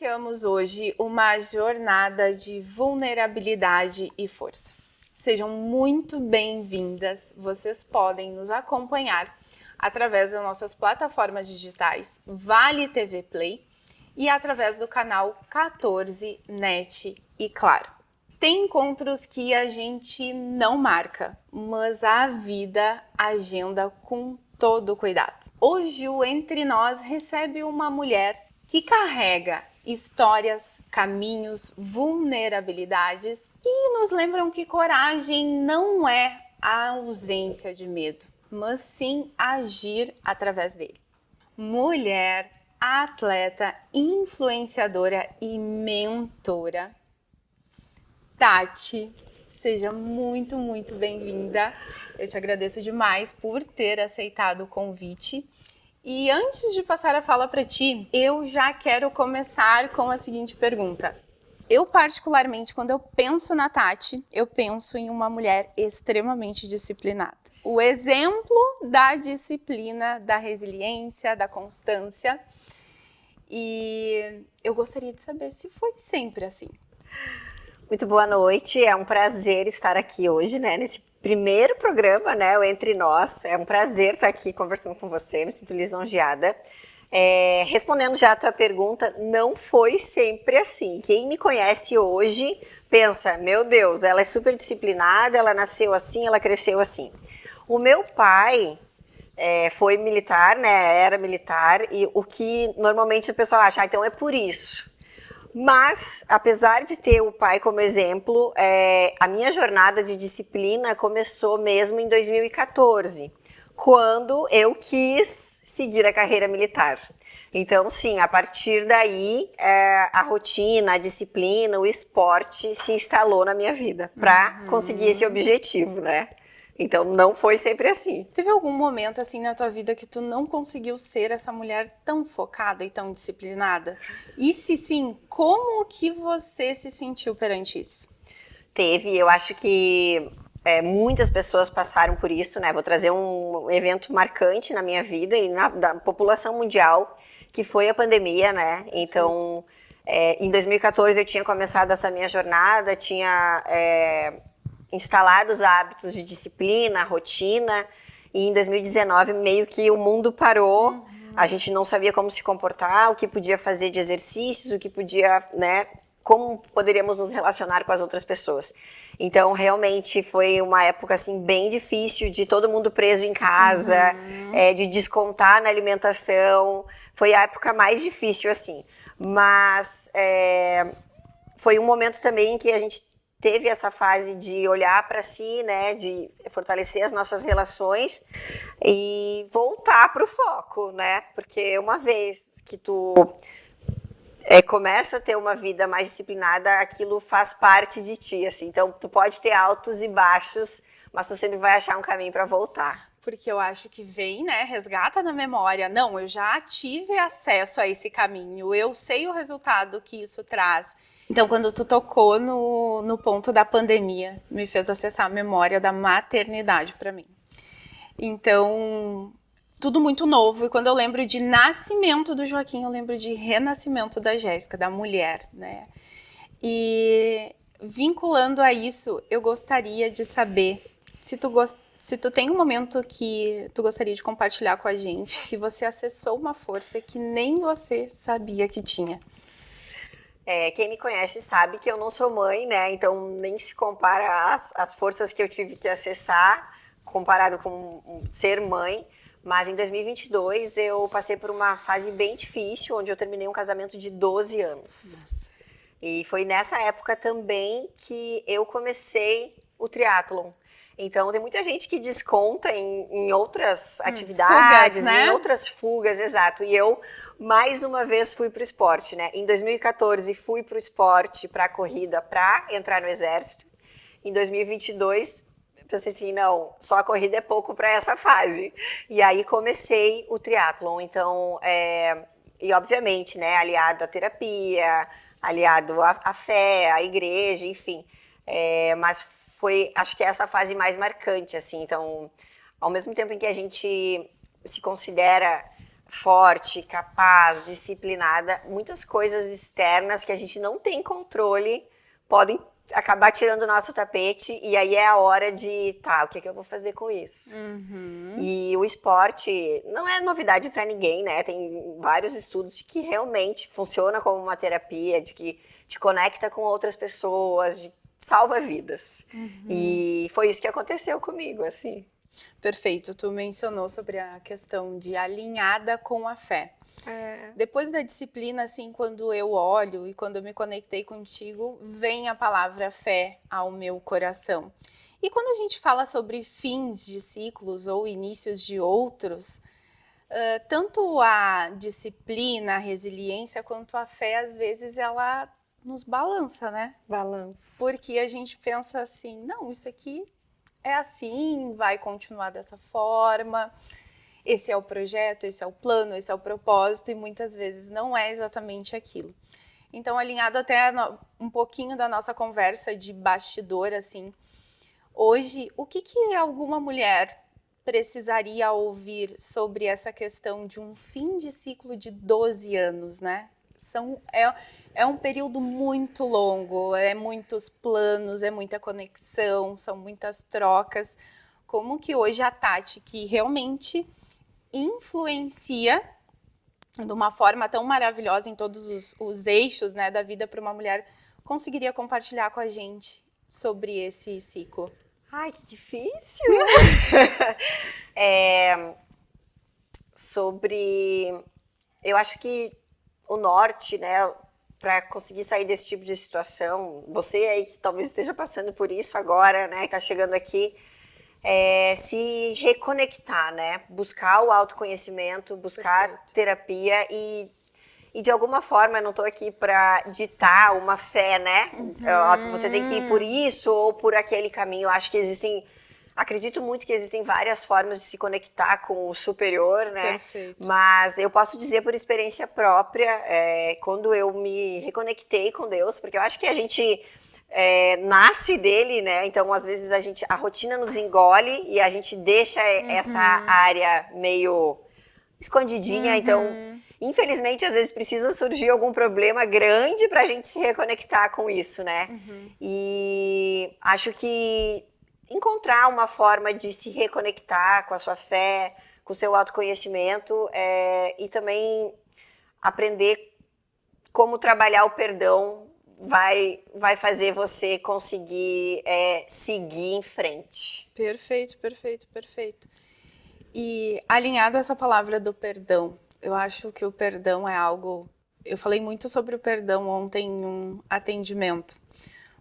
Iniciamos hoje uma jornada de vulnerabilidade e força. Sejam muito bem-vindas. Vocês podem nos acompanhar através das nossas plataformas digitais Vale TV Play e através do canal 14 NET e Claro. Tem encontros que a gente não marca, mas a vida agenda com todo cuidado. Hoje o Entre Nós recebe uma mulher que carrega histórias, caminhos, vulnerabilidades que nos lembram que coragem não é a ausência de medo, mas sim agir através dele. Mulher, atleta, influenciadora e mentora, Tati, seja muito bem-vinda. Eu te agradeço demais por ter aceitado o convite. E antes de passar a fala para ti, eu já quero começar com a seguinte pergunta. Eu, particularmente, quando eu penso na Tati, eu penso em uma mulher extremamente disciplinada. O exemplo da disciplina, da resiliência, da constância. E eu gostaria de saber se foi sempre assim. Muito boa noite, é um prazer estar aqui hoje, né, nesse primeiro programa, né, o Entre Nós. É um prazer estar aqui conversando com você, me sinto lisonjeada. Respondendo já a tua pergunta, não foi sempre assim. Quem me conhece hoje pensa, meu Deus, ela é super disciplinada, ela nasceu assim, ela cresceu assim. O meu pai foi militar, né, era militar, e o que normalmente o pessoal acha, então é por isso. Mas, apesar de ter o pai como exemplo, a minha jornada de disciplina começou mesmo em 2014, quando eu quis seguir a carreira militar. Então, sim, a partir daí, a rotina, a disciplina, o esporte se instalou na minha vida para conseguir esse objetivo, né? Então, não foi sempre assim. Teve algum momento assim na tua vida que tu não conseguiu ser essa mulher tão focada e tão disciplinada? E se sim, como que você se sentiu perante isso? Teve, eu acho que muitas pessoas passaram por isso, né? Vou trazer um evento marcante na minha vida e da população mundial, que foi a pandemia, né? Então, em 2014 eu tinha começado essa minha jornada, tinha instalado os hábitos de disciplina, rotina, e em 2019 meio que o mundo parou, a gente não sabia como se comportar, o que podia fazer de exercícios, o que podia, né, como poderíamos nos relacionar com as outras pessoas. Então, realmente foi uma época assim bem difícil, de todo mundo preso em casa, de descontar na alimentação, foi a época mais difícil assim. Mas foi um momento também em que a gente teve essa fase de olhar para si, né, de fortalecer as nossas relações e voltar para o foco, né, porque uma vez que tu começa a ter uma vida mais disciplinada, aquilo faz parte de ti, assim, então tu pode ter altos e baixos, mas tu sempre vai achar um caminho para voltar. Porque eu acho que vem, né, resgata na memória. Não, eu já tive acesso a esse caminho, eu sei o resultado que isso traz. Então, quando tu tocou no ponto da pandemia, me fez acessar a memória da maternidade para mim. Então, tudo muito novo. E quando eu lembro de nascimento do Joaquim, eu lembro de renascimento da Jéssica, da mulher, né? E vinculando a isso, eu gostaria de saber se tu tem um momento que tu gostaria de compartilhar com a gente, que você acessou uma força que nem você sabia que tinha. Quem me conhece sabe que eu não sou mãe, né? Então nem se compara as forças que eu tive que acessar comparado com ser mãe. Mas em 2022 eu passei por uma fase bem difícil, onde eu terminei um casamento de 12 anos. Nossa. E foi nessa época também que eu comecei o triatlon. Então, tem muita gente que desconta em outras atividades, fugas, né? em outras fugas, exato. E eu, mais uma vez, fui para o esporte, né? Em 2014, fui para o esporte, para a corrida, para entrar no exército. Em 2022, pensei assim, não, só a corrida é pouco para essa fase. E aí comecei o triatlon. Então, e obviamente, né, aliado à terapia, aliado à fé, à igreja, enfim. Mas foi, acho que essa fase mais marcante, assim. Então, ao mesmo tempo em que a gente se considera forte, capaz, disciplinada, muitas coisas externas que a gente não tem controle podem acabar tirando o nosso tapete, e aí é a hora de, tá, o que eu vou fazer com isso? E o esporte não é novidade para ninguém, né? Tem vários estudos de que realmente funciona como uma terapia, de que te conecta com outras pessoas, de salva vidas. E foi isso que aconteceu comigo, assim. Perfeito, tu mencionou sobre a questão de alinhada com a fé. Depois da disciplina, assim, quando eu olho e quando eu me conectei contigo, vem a palavra fé ao meu coração. E quando a gente fala sobre fins de ciclos ou inícios de outros, tanto a disciplina, a resiliência, quanto a fé, às vezes, ela nos balança, né? Balanço. Porque a gente pensa assim, não, isso aqui é assim, vai continuar dessa forma, esse é o projeto, esse é o plano, esse é o propósito, e muitas vezes não é exatamente aquilo. Então, alinhado até um pouquinho da nossa conversa de bastidor, assim, hoje, o que alguma mulher precisaria ouvir sobre essa questão de um fim de ciclo de 12 anos, né? É um período muito longo, é muitos planos, é muita conexão, são muitas trocas. Como que hoje a Tati, que realmente influencia de uma forma tão maravilhosa em todos os eixos, né, da vida para uma mulher, conseguiria compartilhar com a gente sobre esse ciclo? Ai, que difícil! Eu acho que o norte, né, para conseguir sair desse tipo de situação, você aí que talvez esteja passando por isso agora, né, que está chegando aqui, se reconectar, né, buscar o autoconhecimento, buscar terapia e de alguma forma, eu não estou aqui para ditar uma fé, né? Você tem que ir por isso ou por aquele caminho. Eu acho que acredito muito que existem várias formas de se conectar com o superior, né? Perfeito. Mas eu posso dizer por experiência própria, quando eu me reconectei com Deus, porque eu acho que a gente nasce dele, né? Então, às vezes, a rotina nos engole e a gente deixa essa área meio escondidinha, então... Infelizmente, às vezes precisa surgir algum problema grande para a gente se reconectar com isso, né? E acho que encontrar uma forma de se reconectar com a sua fé, com o seu autoconhecimento e também aprender como trabalhar o perdão vai fazer você conseguir seguir em frente. Perfeito, perfeito, perfeito. E alinhado a essa palavra do perdão, eu acho que o perdão é algo... Eu falei muito sobre o perdão ontem em um atendimento,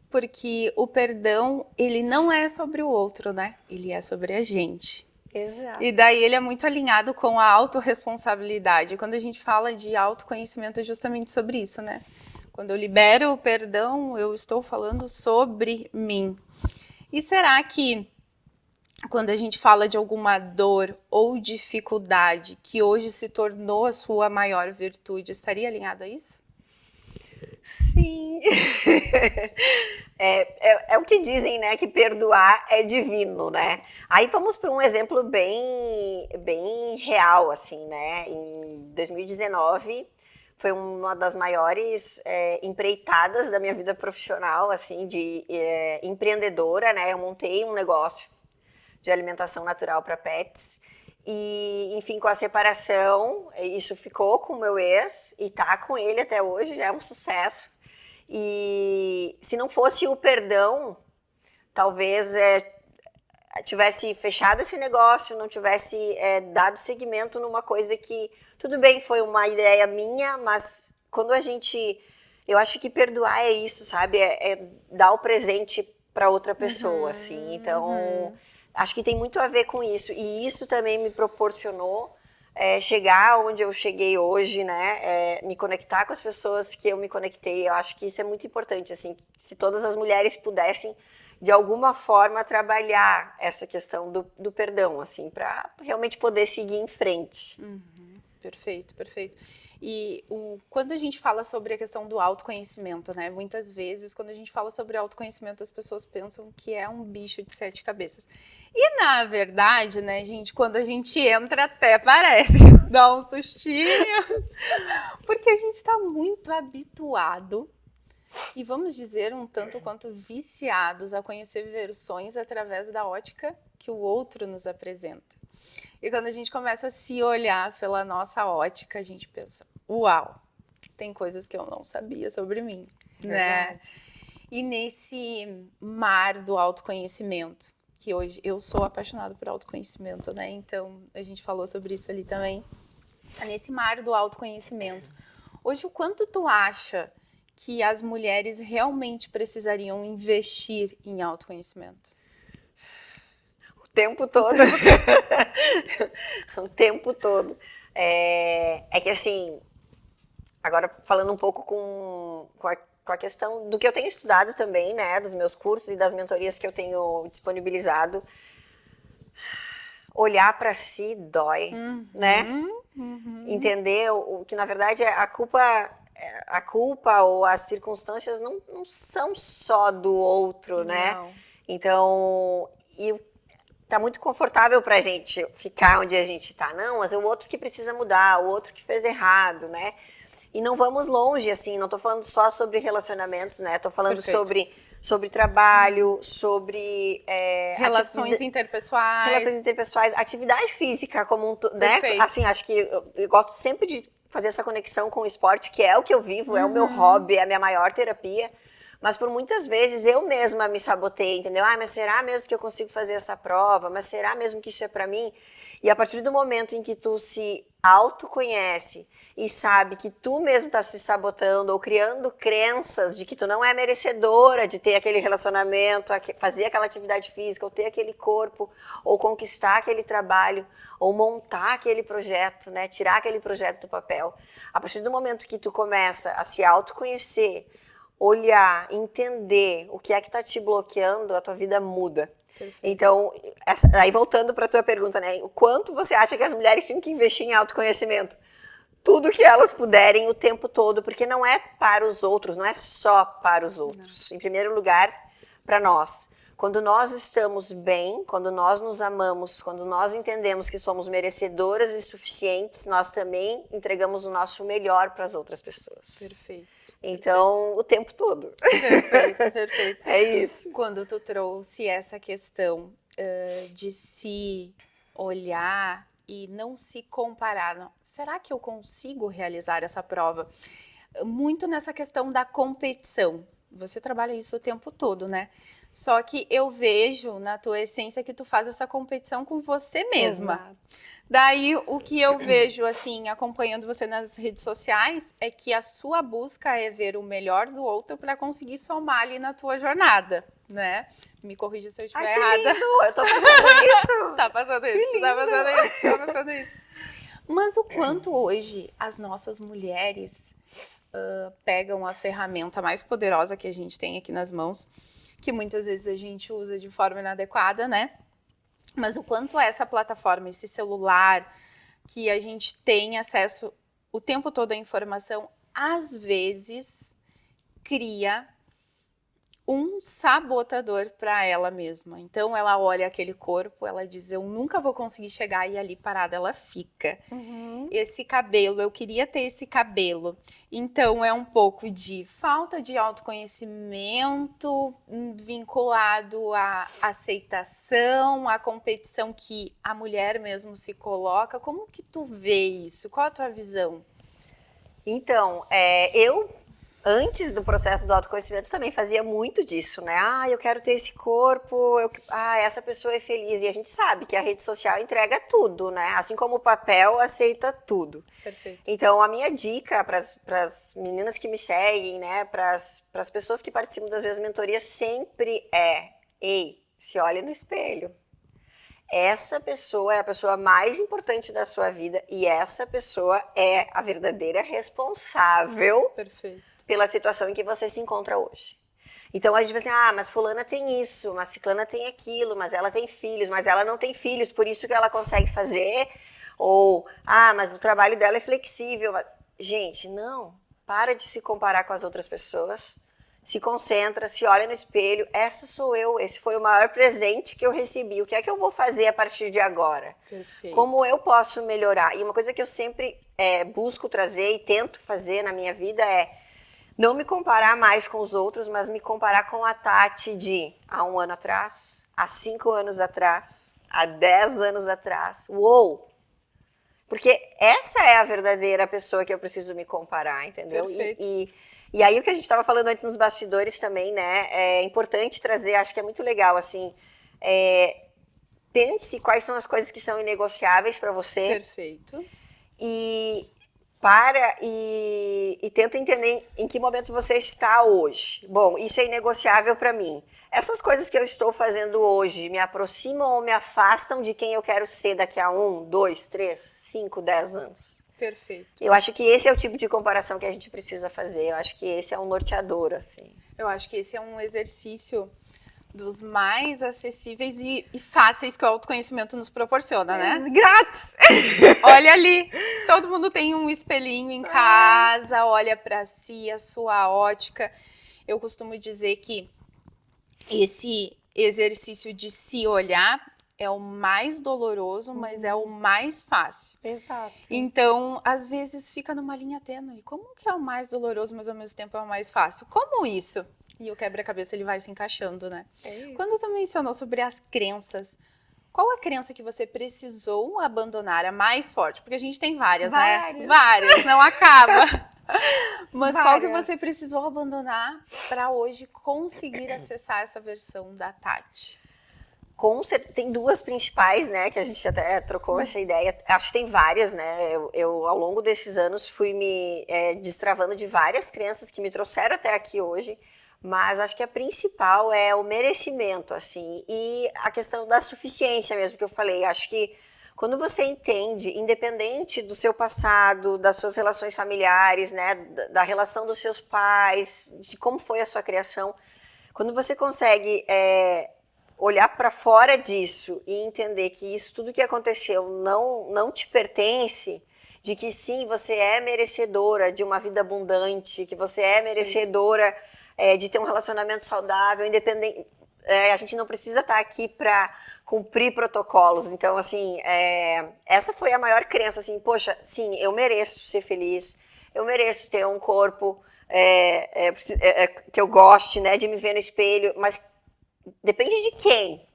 porque o perdão, ele não é sobre o outro, né? Ele é sobre a gente. Exato. E daí ele é muito alinhado com a autorresponsabilidade. Quando a gente fala de autoconhecimento, é justamente sobre isso, né? Quando eu libero o perdão, eu estou falando sobre mim. E será que quando a gente fala de alguma dor ou dificuldade que hoje se tornou a sua maior virtude, estaria alinhado a isso? Sim. É o que dizem, né? Que perdoar é divino, né? Aí vamos para um exemplo bem real, assim, né? Em 2019, foi uma das maiores empreitadas da minha vida profissional, assim, de empreendedora, né? Eu montei um negócio de alimentação natural para pets. E, enfim, com a separação, isso ficou com o meu ex e tá com ele até hoje, é um sucesso. E se não fosse o perdão, talvez tivesse fechado esse negócio, não tivesse dado seguimento numa coisa que, tudo bem, foi uma ideia minha, mas quando eu acho que perdoar é isso, sabe? É dar o presente para outra pessoa, assim. Então, acho que tem muito a ver com isso. E isso também me proporcionou chegar onde eu cheguei hoje, né? Me conectar com as pessoas que eu me conectei. Eu acho que isso é muito importante, assim. Se todas as mulheres pudessem, de alguma forma, trabalhar essa questão do perdão, assim, para realmente poder seguir em frente. Perfeito, perfeito. E quando a gente fala sobre a questão do autoconhecimento, né? Muitas vezes, quando a gente fala sobre autoconhecimento, as pessoas pensam que é um bicho de 7 cabeças. E, na verdade, né, gente, quando a gente entra, até parece dar um sustinho. Porque a gente está muito habituado e, vamos dizer, um tanto quanto viciados a conhecer versões através da ótica que o outro nos apresenta. E quando a gente começa a se olhar pela nossa ótica, a gente pensa, uau, tem coisas que eu não sabia sobre mim, né? E nesse mar do autoconhecimento, que hoje eu sou apaixonada por autoconhecimento, né? Então, a gente falou sobre isso ali também. Nesse mar do autoconhecimento, hoje o quanto tu acha que as mulheres realmente precisariam investir em autoconhecimento? O tempo todo. O tempo todo. É que assim, agora falando um pouco com a questão do que eu tenho estudado também, né, dos meus cursos e das mentorias que eu tenho disponibilizado, olhar para si dói, né? Entender o que na verdade é a culpa ou as circunstâncias não são só do outro, né? Não. Então, tá muito confortável pra gente ficar onde a gente tá. Não, mas é o outro que precisa mudar, o outro que fez errado, né? E não vamos longe, assim, não tô falando só sobre relacionamentos, né? Tô falando sobre trabalho, sobre... Relações interpessoais. Atividade física como um... né? Assim, acho que eu gosto sempre de fazer essa conexão com o esporte, que é o que eu vivo, é o meu hobby, é a minha maior terapia. Mas por muitas vezes eu mesma me sabotei, entendeu? Mas será mesmo que eu consigo fazer essa prova? Mas será mesmo que isso é pra mim? E a partir do momento em que tu se autoconhece e sabe que tu mesmo tá se sabotando ou criando crenças de que tu não é merecedora de ter aquele relacionamento, fazer aquela atividade física, ou ter aquele corpo, ou conquistar aquele trabalho, ou montar aquele projeto, né? Tirar aquele projeto do papel. A partir do momento que tu começa a se autoconhecer, olhar, entender o que é que tá te bloqueando, a tua vida muda. Perfeito. Então, aí voltando para a tua pergunta, né? O quanto você acha que as mulheres tinham que investir em autoconhecimento? Tudo que elas puderem o tempo todo, porque não é para os outros, não é só para os outros. Não. Em primeiro lugar, para nós. Quando nós estamos bem, quando nós nos amamos, quando nós entendemos que somos merecedoras e suficientes, nós também entregamos o nosso melhor para as outras pessoas. Perfeito. Então, o tempo todo. Perfeito. É isso. Quando tu trouxe essa questão de se olhar e não se comparar, não, será que eu consigo realizar essa prova? Muito nessa questão da competição. Você trabalha isso o tempo todo, né? Só que eu vejo na tua essência que tu faz essa competição com você mesma. Exato. Daí, o que eu vejo, assim, acompanhando você nas redes sociais, é que a sua busca é ver o melhor do outro para conseguir somar ali na tua jornada, né? Me corrija se eu estiver errada. Lindo. Eu tô passando isso. Tá passando isso, tá passando isso, tá passando isso. Mas o quanto hoje as nossas mulheres pegam a ferramenta mais poderosa que a gente tem aqui nas mãos, que muitas vezes a gente usa de forma inadequada, né? Mas o quanto essa plataforma, esse celular, que a gente tem acesso o tempo todo à informação, às vezes cria um sabotador para ela mesma. Então, ela olha aquele corpo, ela diz, eu nunca vou conseguir chegar, e ali parada ela fica. Esse cabelo, eu queria ter esse cabelo. Então, é um pouco de falta de autoconhecimento vinculado à aceitação, à competição que a mulher mesmo se coloca. Como que tu vê isso? Qual a tua visão? Então, eu... Antes do processo do autoconhecimento, também fazia muito disso, né? Eu quero ter esse corpo, essa pessoa é feliz. E a gente sabe que a rede social entrega tudo, né? Assim como o papel aceita tudo. Perfeito. Então, a minha dica para as meninas que me seguem, né? Para as pessoas que participam das minhas mentorias, sempre ei, se olha no espelho. Essa pessoa é a pessoa mais importante da sua vida e essa pessoa é a verdadeira responsável. Perfeito. Pela situação em que você se encontra hoje. Então a gente pensa assim, mas fulana tem isso, mas ciclana tem aquilo, mas ela tem filhos, mas ela não tem filhos, por isso que ela consegue fazer Ou, mas o trabalho dela é flexível. Gente, não. Para de se comparar com as outras pessoas. Se concentra, se olha no espelho. Essa sou eu. Esse foi o maior presente que eu recebi. O que é que eu vou fazer a partir de agora? Perfeito. Como eu posso melhorar? E uma coisa que eu sempre busco trazer e tento fazer na minha vida é não me comparar mais com os outros, mas me comparar com a Tati de há 1 ano atrás, há 5 anos atrás, há 10 anos atrás. Uou! Porque essa é a verdadeira pessoa que eu preciso me comparar, entendeu? Perfeito. E aí o que a gente estava falando antes nos bastidores também, né? É importante trazer, acho que é muito legal, assim, pense quais são as coisas que são inegociáveis para você. Perfeito. E tenta entender em que momento você está hoje. Bom, isso é inegociável para mim. Essas coisas que eu estou fazendo hoje me aproximam ou me afastam de quem eu quero ser daqui a 1, 2, 3, 5, 10 anos? Perfeito. Eu acho que esse é o tipo de comparação que a gente precisa fazer. Eu acho que esse é um norteador, assim. Eu acho que esse é um exercício dos mais acessíveis e fáceis que o autoconhecimento nos proporciona, né? Grátis! Olha ali, todo mundo tem um espelhinho em casa, olha para si, a sua ótica. Eu costumo dizer que esse exercício de se olhar é o mais doloroso, mas é o mais fácil. Exato. Então, às vezes fica numa linha tênue. Como que é o mais doloroso, mas ao mesmo tempo é o mais fácil? Como isso? E o quebra-cabeça ele vai se encaixando, né? Quando tu mencionou sobre as crenças, qual a crença que você precisou abandonar, a mais forte? Porque a gente tem várias, né? Várias, não acaba. Mas qual que você precisou abandonar para hoje conseguir acessar essa versão da Tati? Tem 2 principais, né, que a gente até trocou essa ideia. Acho que tem várias, né? Eu ao longo desses anos, fui me destravando de várias crenças que me trouxeram até aqui hoje. Mas acho que a principal é o merecimento, assim, e a questão da suficiência mesmo que eu falei. Acho que quando você entende, independente do seu passado, das suas relações familiares, né, da relação dos seus pais, de como foi a sua criação, quando você consegue olhar para fora disso e entender que isso tudo que aconteceu não te pertence, de que sim, você é merecedora de uma vida abundante, que você é merecedora de ter um relacionamento saudável, independente. A gente não precisa estar aqui para cumprir protocolos. Então, assim, essa foi a maior crença, assim, poxa, sim, eu mereço ser feliz, eu mereço ter um corpo que eu goste, né, de me ver no espelho, mas depende de quem?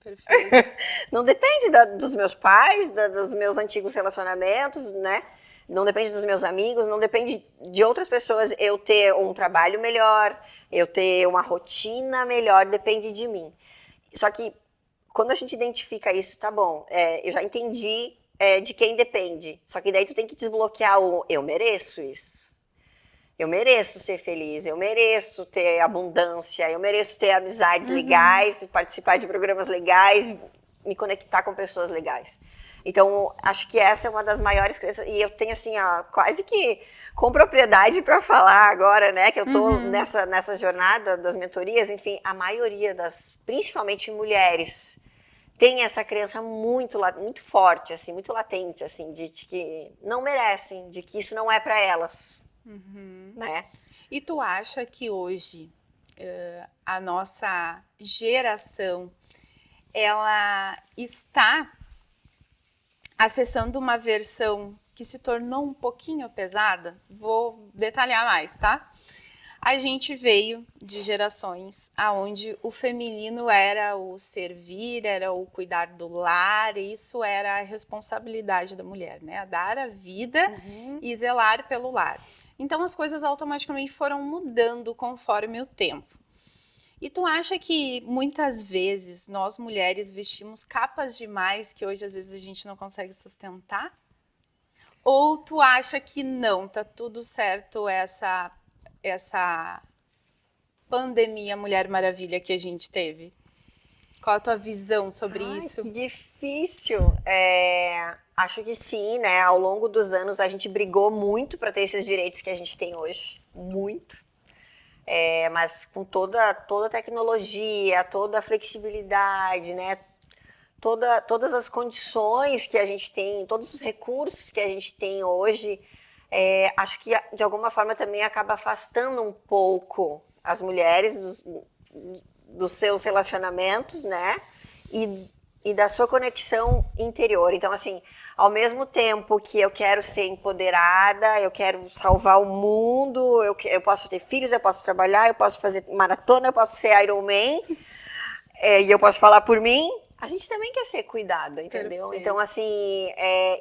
Perfeito. Não depende dos meus pais, dos meus antigos relacionamentos, né? Não depende dos meus amigos, não depende de outras pessoas eu ter um trabalho melhor, eu ter uma rotina melhor, depende de mim. Só que quando a gente identifica isso, tá bom, eu já entendi de quem depende. Só que daí tu tem que desbloquear o eu mereço isso. Eu mereço ser feliz, eu mereço ter abundância, eu mereço ter amizades legais, participar de programas legais, me conectar com pessoas legais. Então, acho que essa é uma das maiores crenças, e eu tenho assim, quase que com propriedade para falar agora, né, que eu tô nessa jornada das mentorias, enfim, a maioria principalmente mulheres, tem essa crença muito forte, assim, muito latente, assim, de que não merecem, de que isso não é para elas. Né? E tu acha que hoje a nossa geração ela está acessando uma versão que se tornou um pouquinho pesada? Vou detalhar mais, tá? A gente veio de gerações onde o feminino era o servir, era o cuidar do lar, e isso era a responsabilidade da mulher, né? Dar a vida e zelar pelo lar. Então as coisas automaticamente foram mudando conforme o tempo. E tu acha que muitas vezes nós mulheres vestimos capas demais que hoje às vezes a gente não consegue sustentar? Ou tu acha que não, tá tudo certo essa pandemia Mulher Maravilha que a gente teve? Qual a tua visão sobre isso? Que difícil. Acho que sim, né? Ao longo dos anos a gente brigou muito para ter esses direitos que a gente tem hoje. Muito. Mas com toda a tecnologia, toda a flexibilidade, né? todas as condições que a gente tem, todos os recursos que a gente tem hoje, acho que de alguma forma também acaba afastando um pouco as mulheres dos seus relacionamentos, né? E da sua conexão interior. Então, assim, ao mesmo tempo que eu quero ser empoderada, eu quero salvar o mundo, eu posso ter filhos, eu posso trabalhar, eu posso fazer maratona, eu posso ser Iron Man, e eu posso falar por mim, a gente também quer ser cuidada, entendeu? Perfeito. Então, assim,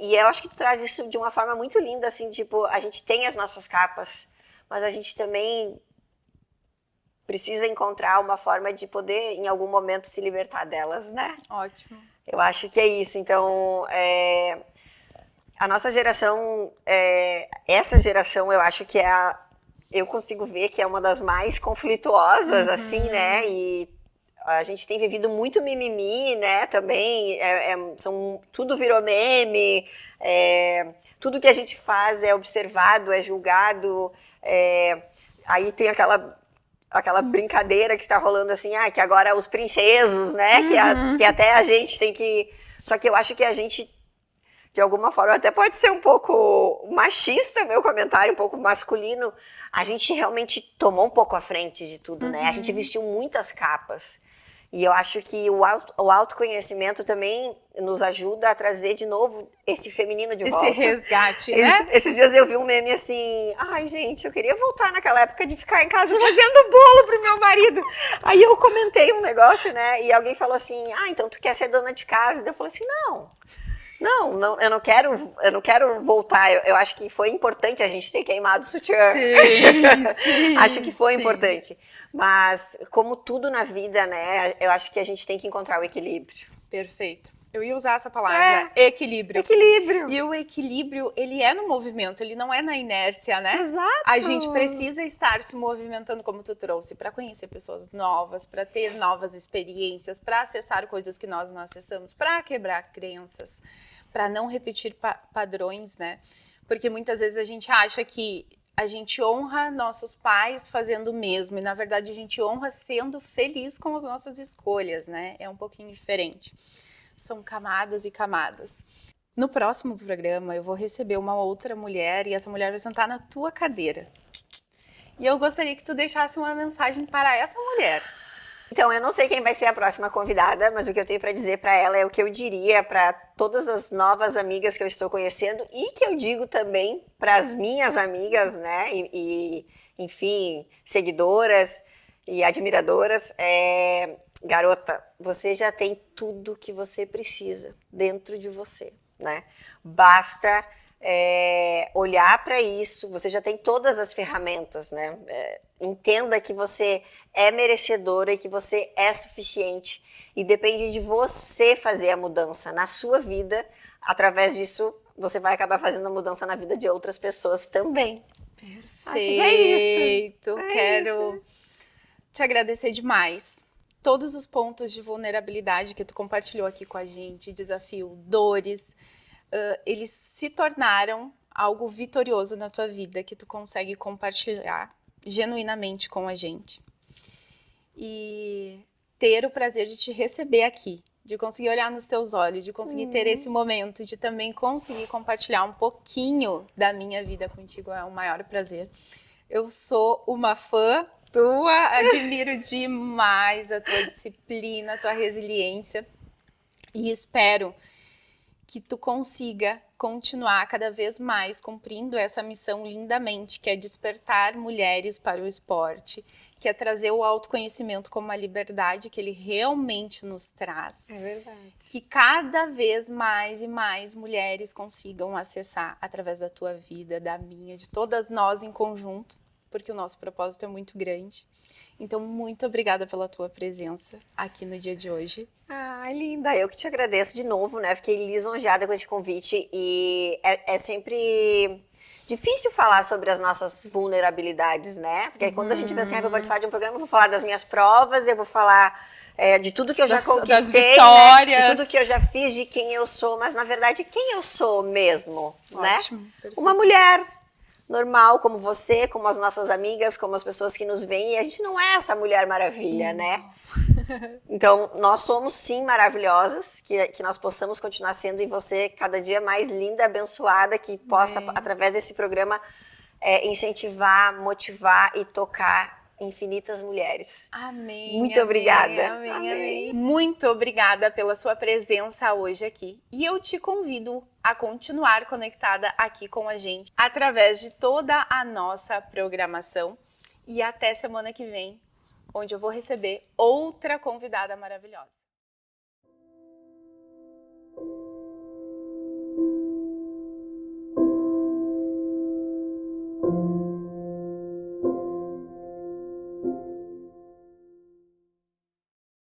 e eu acho que tu traz isso de uma forma muito linda, assim, tipo, a gente tem as nossas capas, mas a gente também precisa encontrar uma forma de poder, em algum momento, se libertar delas, né? Ótimo. Eu acho que é isso. Então, a nossa geração, essa geração, eu acho que eu consigo ver que é uma das mais conflituosas, assim, né? E a gente tem vivido muito mimimi, né? Também, tudo virou meme, tudo que a gente faz é observado, é julgado, aí tem aquela brincadeira que tá rolando assim, que agora os princesos, né? Que até a gente tem que... Só que eu acho que a gente, de alguma forma, até pode ser um pouco machista, meu comentário, um pouco masculino. A gente realmente tomou um pouco à frente de tudo, né? A gente vestiu muitas capas. E eu acho que o autoconhecimento também nos ajuda a trazer de novo esse feminino de volta. Esse resgate, né? Esses dias eu vi um meme assim, ai gente, eu queria voltar naquela época de ficar em casa fazendo bolo pro meu marido. Aí eu comentei um negócio, né, e alguém falou assim, então tu quer ser dona de casa? E eu falei assim, não, eu não quero voltar. Eu acho que foi importante a gente ter queimado o sutiã. Sim, Acho que foi sim. importante. Mas, como tudo na vida, né, eu acho que a gente tem que encontrar o equilíbrio. Perfeito. Eu ia usar essa palavra, equilíbrio. Equilíbrio. E o equilíbrio, ele é no movimento, ele não é na inércia, né? Exato. A gente precisa estar se movimentando, como tu trouxe, para conhecer pessoas novas, para ter novas experiências, para acessar coisas que nós não acessamos, para quebrar crenças, para não repetir padrões, né? Porque muitas vezes a gente acha que a gente honra nossos pais fazendo o mesmo, e na verdade a gente honra sendo feliz com as nossas escolhas, né? É um pouquinho diferente. São camadas e camadas. No próximo programa, eu vou receber uma outra mulher e essa mulher vai sentar na tua cadeira. E eu gostaria que tu deixasse uma mensagem para essa mulher. Então, eu não sei quem vai ser a próxima convidada, mas o que eu tenho para dizer para ela é o que eu diria para todas as novas amigas que eu estou conhecendo e que eu digo também para as minhas amigas, né? Enfim, seguidoras e admiradoras. Garota, você já tem tudo que você precisa dentro de você, né? Basta olhar para isso, você já tem todas as ferramentas, né? Entenda que você é merecedora e que você é suficiente e depende de você fazer a mudança na sua vida. Através disso, você vai acabar fazendo a mudança na vida de outras pessoas também. Perfeito. Acho que é isso. Quero te agradecer demais. Todos os pontos de vulnerabilidade que tu compartilhou aqui com a gente, desafio, dores, eles se tornaram algo vitorioso na tua vida, que tu consegue compartilhar genuinamente com a gente. E ter o prazer de te receber aqui, de conseguir olhar nos teus olhos, de conseguir ter esse momento, de também conseguir compartilhar um pouquinho da minha vida contigo, é um maior prazer. Eu sou uma fã tua, admiro demais a tua disciplina, a tua resiliência e espero que tu consiga continuar cada vez mais cumprindo essa missão lindamente, que é despertar mulheres para o esporte, que é trazer o autoconhecimento como uma liberdade que ele realmente nos traz. É verdade. Que cada vez mais e mais mulheres consigam acessar através da tua vida, da minha, de todas nós em conjunto, porque o nosso propósito é muito grande. Então, muito obrigada pela tua presença aqui no dia de hoje. Linda, eu que te agradeço de novo, né? Fiquei lisonjeada com esse convite e é sempre difícil falar sobre as nossas vulnerabilidades, né? Porque quando a gente pensa assim, vou participar de um programa, eu vou falar das minhas provas, eu vou falar de tudo que eu já conquistei, das vitórias, né? De tudo que eu já fiz, de quem eu sou, mas na verdade, quem eu sou mesmo, ótimo, né? Perfeito. Uma mulher normal, como você, como as nossas amigas, como as pessoas que nos veem, e a gente não é essa Mulher Maravilha, né? Então, nós somos sim maravilhosos, que nós possamos continuar sendo e você cada dia mais linda, abençoada, que possa, através desse programa, incentivar, motivar e tocar infinitas mulheres. Amém. Muito amém, obrigada. Amém. Muito obrigada pela sua presença hoje aqui. E eu te convido a continuar conectada aqui com a gente através de toda a nossa programação. E até semana que vem, onde eu vou receber outra convidada maravilhosa.